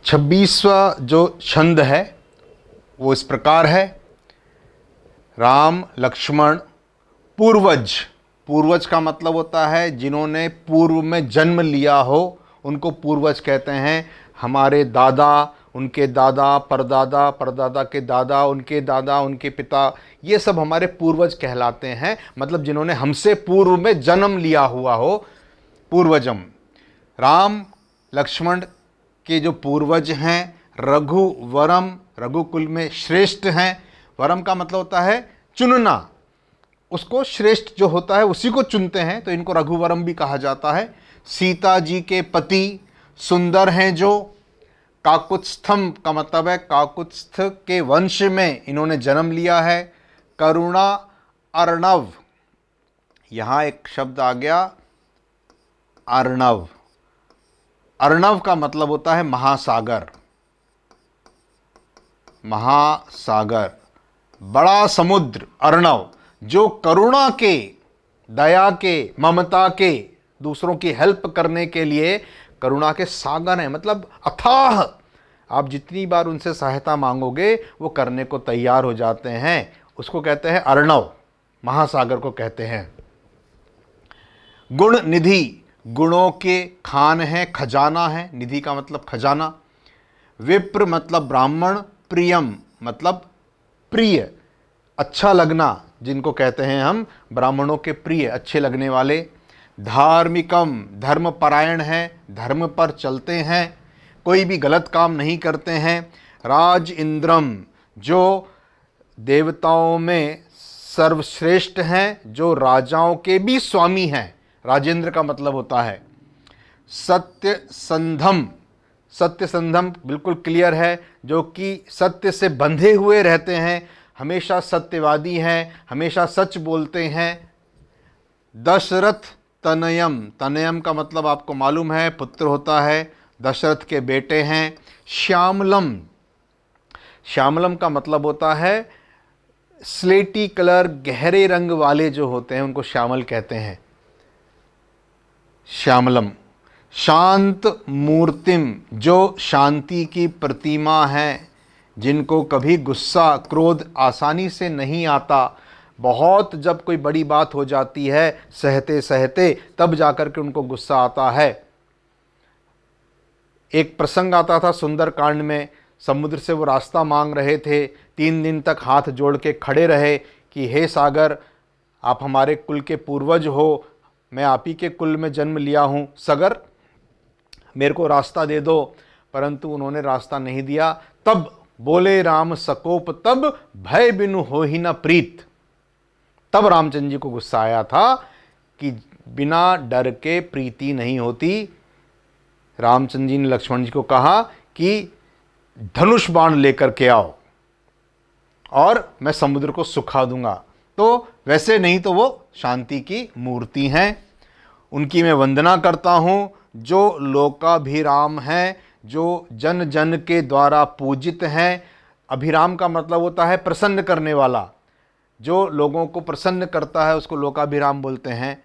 26वां जो छंद है वो इस प्रकार है। राम लक्ष्मण पूर्वज। पूर्वज का मतलब होता है जिन्होंने पूर्व में जन्म लिया हो, उनको पूर्वज कहते हैं। हमारे दादा, उनके दादा, परदादा, परदादा के दादा, उनके दादा, उनके पिता, ये सब हमारे पूर्वज कहलाते हैं। मतलब जिन्होंने हमसे पूर्व में जन्म लिया हुआ हो, पूर्वजम। राम लक्ष्मण के जो पूर्वज हैं, रघुवरम, रघुकुल में श्रेष्ठ हैं। वरम का मतलब होता है चुनना, उसको श्रेष्ठ जो होता है उसी को चुनते हैं, तो इनको रघुवरम भी कहा जाता है। सीता जी के पति सुंदर हैं जो। काकुत्स्थम का मतलब है काकुत्स्थ के वंश में इन्होंने जन्म लिया है। करुणा अर्णव, यहां एक शब्द आ गया अर्णव। अर्णव का मतलब होता है महासागर। महासागर, बड़ा समुद्र। अर्णव जो करुणा के, दया के, ममता के, दूसरों की हेल्प करने के लिए करुणा के सागर हैं। मतलब अथाह, आप जितनी बार उनसे सहायता मांगोगे वो करने को तैयार हो जाते हैं, उसको कहते हैं अर्णव, महासागर को कहते हैं। गुण निधि, गुणों के खान है, खजाना है। निधि का मतलब खजाना। विप्र मतलब ब्राह्मण। प्रियम मतलब प्रिय, अच्छा लगना, जिनको कहते हैं हम ब्राह्मणों के प्रिय, अच्छे लगने वाले। धार्मिकम, धर्मपरायण है, धर्म पर चलते हैं, कोई भी गलत काम नहीं करते हैं। राज इंद्रम, जो देवताओं में सर्वश्रेष्ठ हैं, जो राजाओं के भी स्वामी हैं। राजेंद्र का मतलब होता है। सत्य संधम, सत्य संधम बिल्कुल क्लियर है, जो कि सत्य से बंधे हुए रहते हैं, हमेशा सत्यवादी हैं, हमेशा सच बोलते हैं। दशरथ तनयम, तनयम का मतलब आपको मालूम है पुत्र होता है, दशरथ के बेटे हैं। श्यामलम, श्यामलम का मतलब होता है स्लेटी कलर, गहरे रंग वाले जो होते हैं उनको श्यामल कहते हैं। श्यामलम। शांत मूर्तिम, जो शांति की प्रतिमा है, जिनको कभी गुस्सा क्रोध आसानी से नहीं आता। बहुत जब कोई बड़ी बात हो जाती है सहते सहते, तब जाकर के उनको गुस्सा आता है। एक प्रसंग आता था सुंदर कांड में, समुद्र से वो रास्ता मांग रहे थे, 3 दिन तक हाथ जोड़ के खड़े रहे कि हे सागर, आप हमारे कुल के पूर्वज हो, मैं आप ही के कुल में जन्म लिया हूँ, सगर मेरे को रास्ता दे दो। परंतु उन्होंने रास्ता नहीं दिया। तब बोले राम सकोप, तब भय बिनु हो ही न प्रीत। तब रामचंद्र जी को गुस्सा आया था कि बिना डर के प्रीति नहीं होती। रामचंद्र जी ने लक्ष्मण जी को कहा कि धनुष बाण लेकर के आओ और मैं समुद्र को सुखा दूंगा। तो वैसे नहीं तो वो शांति की मूर्ति हैं, उनकी मैं वंदना करता हूँ। जो लोकाभिराम हैं, जो जन जन के द्वारा पूजित हैं। अभिराम का मतलब होता है प्रसन्न करने वाला, जो लोगों को प्रसन्न करता है उसको लोकाभिराम बोलते हैं।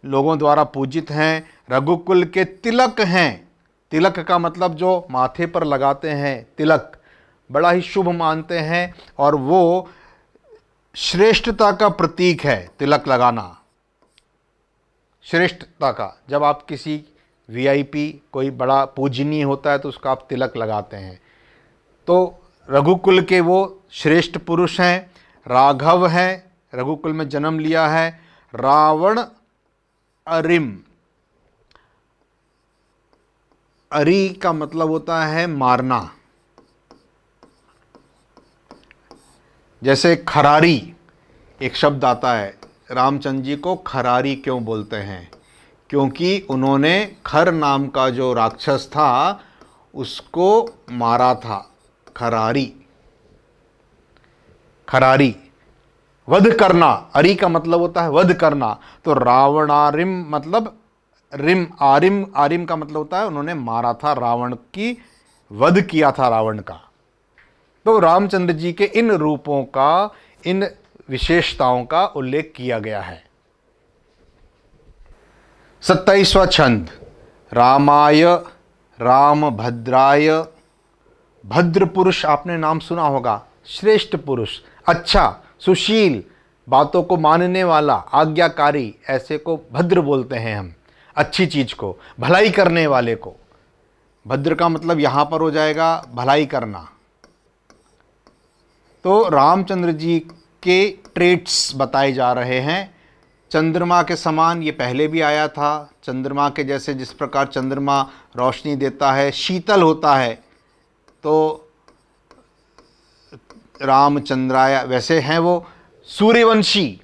लोगों द्वारा पूजित हैं। रघुकुल के तिलक हैं। तिलक का मतलब जो माथे पर लगाते हैं, तिलक बड़ा ही शुभ मानते हैं और वो श्रेष्ठता का प्रतीक है। तिलक लगाना श्रेष्ठता का, जब आप किसी वीआईपी, कोई बड़ा पूजनीय होता है तो उसका आप तिलक लगाते हैं। तो रघुकुल के वो श्रेष्ठ पुरुष हैं। राघव हैं, रघुकुल में जन्म लिया है। रावण अरिम, अरि का मतलब होता है मारना। जैसे खरारी एक शब्द आता है, रामचंद्र जी को खरारी क्यों बोलते हैं? क्योंकि उन्होंने खर नाम का जो राक्षस था उसको मारा था। खरारी, खरारी वध करना। अरि का मतलब होता है वध करना। तो रावणारिम मतलब रिम, आरिम, आरिम का मतलब होता है उन्होंने मारा था, रावण की वध किया था रावण का। तो रामचंद्र जी के इन रूपों का, इन विशेषताओं का उल्लेख किया गया है। 27वां छंद। रामाय राम भद्राय, भद्र पुरुष आपने नाम सुना होगा, श्रेष्ठ पुरुष, अच्छा, सुशील, बातों को मानने वाला, आज्ञाकारी, ऐसे को भद्र बोलते हैं हम, अच्छी चीज़ को, भलाई करने वाले को। भद्र का मतलब यहाँ पर हो जाएगा भलाई करना। तो रामचंद्र जी के ट्रेट्स बताए जा रहे हैं। चंद्रमा के समान, ये पहले भी आया था, चंद्रमा के जैसे, जिस प्रकार चंद्रमा रोशनी देता है, शीतल होता है, तो रामचंद्राय, वैसे हैं वो सूर्यवंशी।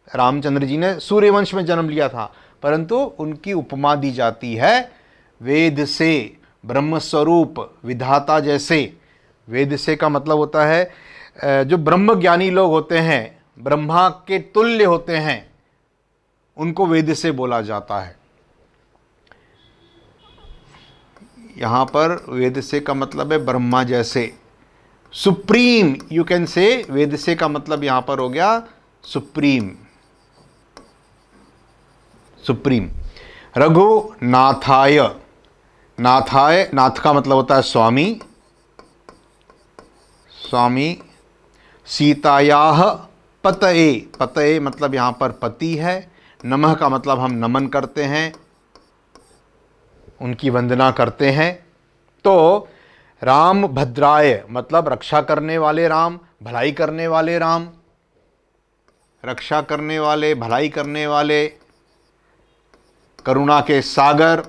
रामचंद्र जी ने सूर्यवंश में जन्म लिया था, परंतु उनकी उपमा दी जाती है वेद से, ब्रह्मस्वरूप विधाता जैसे। वेद से का मतलब होता है जो ब्रह्म ज्ञानी लोग होते हैं, ब्रह्मा के तुल्य होते हैं, उनको वेद से बोला जाता है। यहाँ पर वेद से का मतलब है ब्रह्मा जैसे, सुप्रीम, यू कैन से। वेद से का मतलब यहाँ पर हो गया सुप्रीम, सुप्रीम। रघुनाथाय, नाथाय, नाथ का मतलब होता है स्वामी, स्वामी। सीतायाः पतये, पतये मतलब यहाँ पर पति है। नमः का मतलब हम नमन करते हैं, उनकी वंदना करते हैं। तो राम भद्राय मतलब रक्षा करने वाले राम, भलाई करने वाले राम, रक्षा करने वाले, भलाई करने वाले, करुणा के सागर।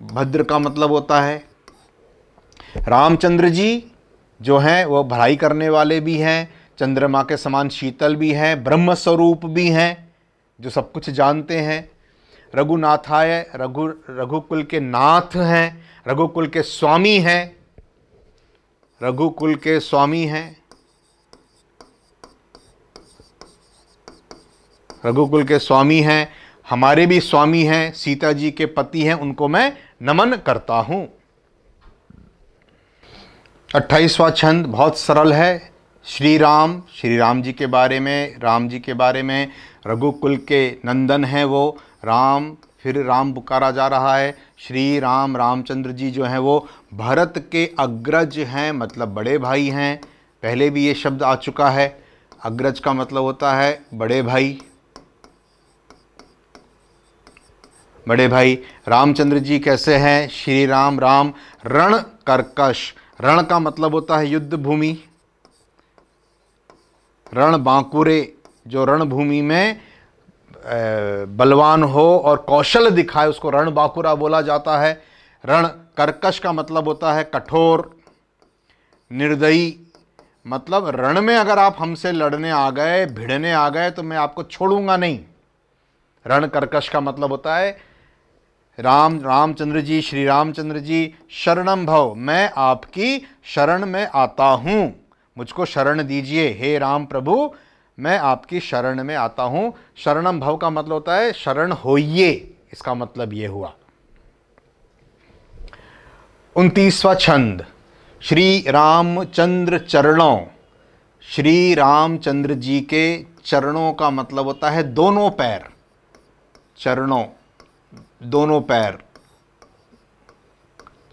भद्र का मतलब होता है रामचंद्र जी जो हैं वो भलाई करने वाले भी हैं, चंद्रमा के समान शीतल भी हैं, ब्रह्म स्वरूप भी हैं, जो सब कुछ जानते हैं। रघुनाथाय, रघुकुल के नाथ हैं, रघुकुल के स्वामी हैं, रघुकुल के स्वामी हैं, रघुकुल के स्वामी हैं, हमारे भी स्वामी हैं, सीता जी के पति हैं, उनको मैं नमन करता हूँ। 28वां छंद बहुत सरल है। श्री राम, श्री राम जी के बारे में, राम जी के बारे में, रघुकुल के नंदन हैं वो राम, फिर राम पुकारा जा रहा है। श्री राम, रामचंद्र जी जो हैं वो भरत के अग्रज हैं, मतलब बड़े भाई हैं। पहले भी ये शब्द आ चुका है। अग्रज का मतलब होता है बड़े भाई, बड़े भाई। रामचंद्र जी कैसे हैं? श्री राम, राम रण कर्कश, रण का मतलब होता है युद्ध भूमि, रण बांकुरे, जो रणभूमि में बलवान हो और कौशल दिखाए उसको रण बांकुरा बोला जाता है। रण कर्कश का मतलब होता है कठोर, निर्दयी, मतलब रण में अगर आप हमसे लड़ने आ गए, भिड़ने आ गए तो मैं आपको छोड़ूंगा नहीं। रण कर्कश का मतलब होता है रामचंद्र जी, श्री रामचंद्र जी शरणम भव, मैं आपकी शरण में आता हूँ, मुझको शरण दीजिए हे राम प्रभु, मैं आपकी शरण में आता हूँ। शरणम भव का मतलब होता है शरण होइए, इसका मतलब ये हुआ। 29वां छंद श्री रामचंद्र चरणों, श्री रामचंद्र जी के चरणों का मतलब होता है दोनों पैर, चरणों, दोनों पैर,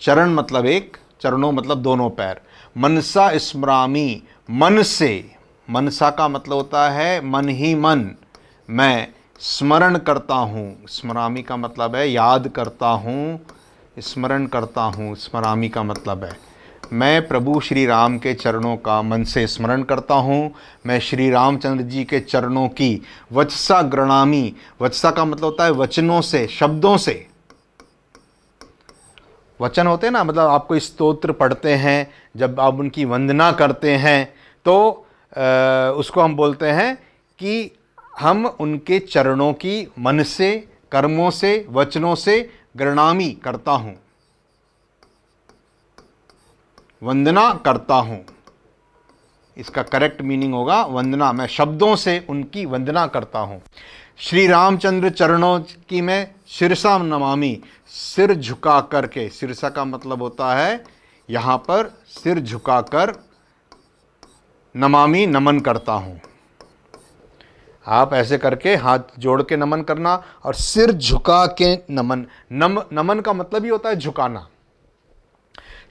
चरण मतलब एक, चरणों मतलब दोनों पैर। मनसा स्मरामी, मन से, मनसा का मतलब होता है मन ही मन, मैं स्मरण करता हूँ। स्मरामी का मतलब है याद करता हूँ, स्मरण करता हूँ, स्मरामी का मतलब है मैं प्रभु श्री राम के चरणों का मन से स्मरण करता हूँ। मैं श्री रामचंद्र जी के चरणों की वचसा गृणामी, वचसा का मतलब होता है वचनों से, शब्दों से। वचन होते हैं ना, मतलब आप कोई स्तोत्र पढ़ते हैं, जब आप उनकी वंदना करते हैं तो उसको हम बोलते हैं कि हम उनके चरणों की मन से, कर्मों से, वचनों से गृणामी करता हूँ, वंदना करता हूँ। इसका करेक्ट मीनिंग होगा वंदना, मैं शब्दों से उनकी वंदना करता हूँ। श्री रामचंद्र चरणों की मैं शिरसा नमामि, सिर झुका करके, सिरसा का मतलब होता है यहाँ पर सिर झुकाकर, नमामि नमन करता हूँ। आप ऐसे करके हाथ जोड़ के नमन करना और सिर झुका के नमन। नमन का मतलब ही होता है झुकाना।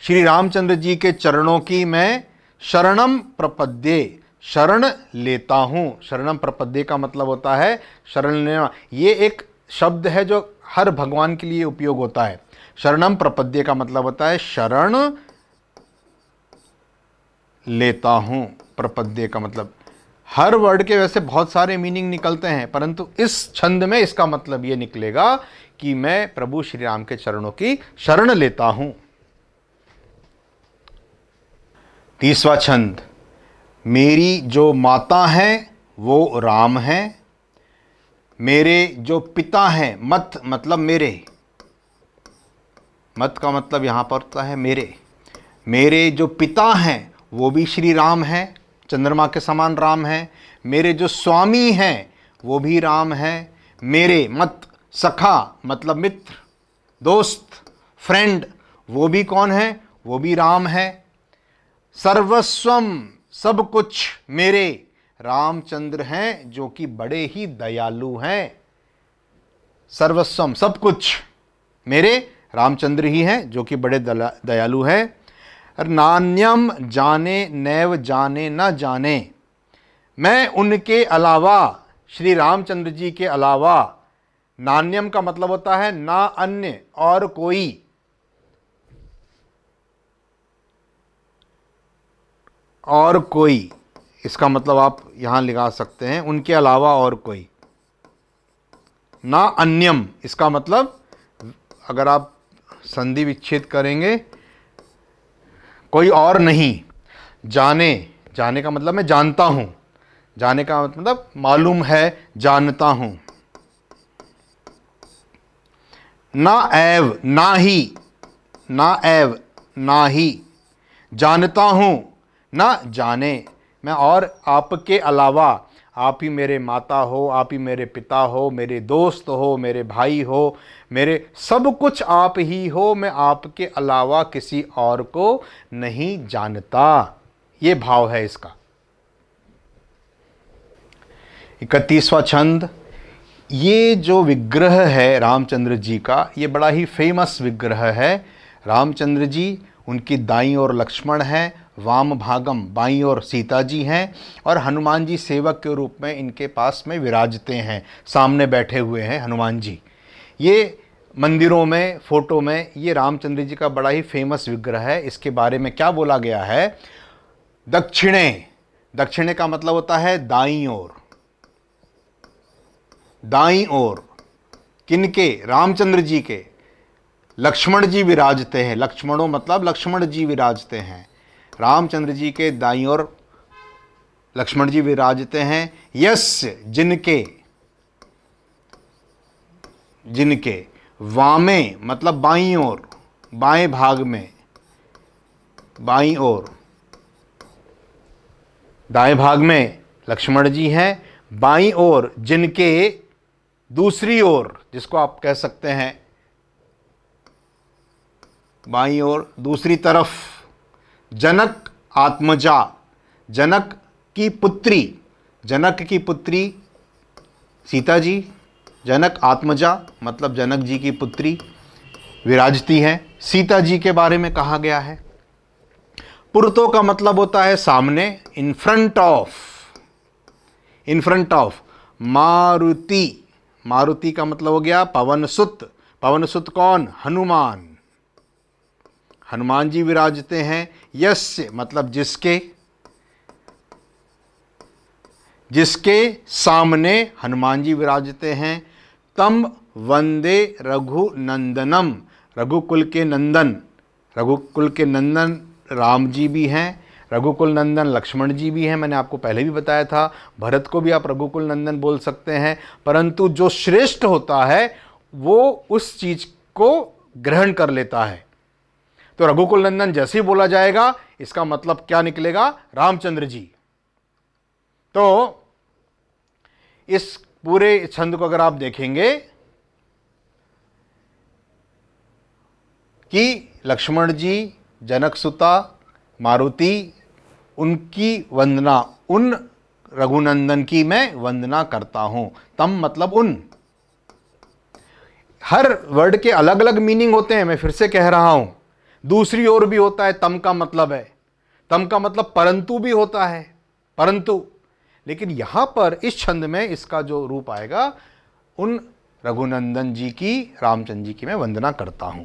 श्री रामचंद्र जी के चरणों की मैं शरणम प्रपद्ये, शरण लेता हूं। शरणम प्रपद्ये का मतलब होता है शरण लेना। ये एक शब्द है जो हर भगवान के लिए उपयोग होता है। शरणम प्रपद्ये का मतलब होता है शरण लेता हूं। प्रपद्ये का मतलब, हर वर्ड के वैसे बहुत सारे मीनिंग निकलते हैं, परंतु इस छंद में इसका मतलब ये निकलेगा कि मैं प्रभु श्री राम के चरणों की शरण लेता हूं। तीसवा छंद, मेरी जो माता है वो राम है, मेरे जो पिता हैं, मत मतलब मेरे, मत का मतलब यहां पर होता है मेरे, मेरे जो पिता हैं वो भी श्री राम हैं, चंद्रमा के समान राम हैं। मेरे जो स्वामी हैं वो भी राम हैं। मेरे मत सखा मतलब मित्र, दोस्त, फ्रेंड, वो भी कौन है? वो भी राम है। सर्वस्वम सब कुछ मेरे रामचंद्र हैं जो कि बड़े ही दयालु हैं। सर्वस्वम सब कुछ मेरे रामचंद्र ही हैं जो कि बड़े दयालु हैं। नान्यम जाने नैव जाने न जाने, मैं उनके अलावा, श्री रामचंद्र जी के अलावा, नान्यम का मतलब होता है ना अन्य और कोई, और कोई, इसका मतलब आप यहां लगा सकते हैं उनके अलावा और कोई। ना अन्यम इसका मतलब अगर आप संधि विच्छेद करेंगे, कोई और नहीं। जाने, जाने का मतलब मैं जानता हूं, जाने का मतलब मालूम है, जानता हूं। ना एव ना ही, ना एव ना ही, जानता हूं ना जाने, मैं और आपके अलावा, आप ही मेरे माता हो, आप ही मेरे पिता हो, मेरे दोस्त हो, मेरे भाई हो, मेरे सब कुछ आप ही हो, मैं आपके अलावा किसी और को नहीं जानता। ये भाव है इसका। 31वां छंद, ये जो विग्रह है रामचंद्र जी का, ये बड़ा ही फेमस विग्रह है। रामचंद्र जी, उनकी दाईं ओर लक्ष्मण है, वाम भागम बाईं ओर सीता जी हैं, और हनुमान जी सेवक के रूप में इनके पास में विराजते हैं, सामने बैठे हुए हैं हनुमान जी। ये मंदिरों में, फोटो में ये रामचंद्र जी का बड़ा ही फेमस विग्रह है। इसके बारे में क्या बोला गया है? दक्षिणे, दक्षिणे का मतलब होता है दाईं ओर, दाईं ओर किनके? रामचंद्र जी के। लक्ष्मण जी विराजते हैं, लक्ष्मणों मतलब लक्ष्मण जी विराजते हैं। रामचंद्र जी के दाईं ओर लक्ष्मण जी विराजते हैं। यस्य जिनके, जिनके। वामे मतलब बाईं ओर, बाएं भाग में, बाईं ओर, दाएं भाग में लक्ष्मण जी हैं, बाईं ओर जिनके, दूसरी ओर, जिसको आप कह सकते हैं बाईं ओर दूसरी तरफ, जनक आत्मजा, जनक की पुत्री, जनक की पुत्री सीता जी, जनक आत्मजा मतलब जनक जी की पुत्री विराजती हैं। सीता जी के बारे में कहा गया है। पुरतो का मतलब होता है सामने, in front of, in front of. Maruti, Maruti का मतलब हो गया पवन सुत। पवन सुत कौन? हनुमान, हनुमान जी विराजते हैं। यस्य मतलब जिसके, जिसके सामने हनुमान जी विराजते हैं। तम वंदे रघुनंदनम, रघुकुल के नंदन, रघुकुल के नंदन राम जी भी हैं, रघुकुल नंदन लक्ष्मण जी भी हैं। मैंने आपको पहले भी बताया था, भरत को भी आप रघुकुल नंदन बोल सकते हैं, परंतु जो श्रेष्ठ होता है वो उस चीज को ग्रहण कर लेता है। तो रघुकुल नंदन जैसे ही बोला जाएगा, इसका मतलब क्या निकलेगा? रामचंद्र जी। तो इस पूरे छंद को अगर आप देखेंगे कि लक्ष्मण जी, जनक सुता, मारुति, उनकी वंदना उन रघुनंदन की मैं वंदना करता हूं। तम मतलब उन। हर वर्ड के अलग अलग मीनिंग होते हैं, मैं फिर से कह रहा हूं। दूसरी ओर भी होता है तम का मतलब है, तम का मतलब परंतु भी होता है, परंतु। लेकिन यहां पर इस छंद में इसका जो रूप आएगा, उन रघुनंदन जी की, रामचंद्र जी की मैं वंदना करता हूं।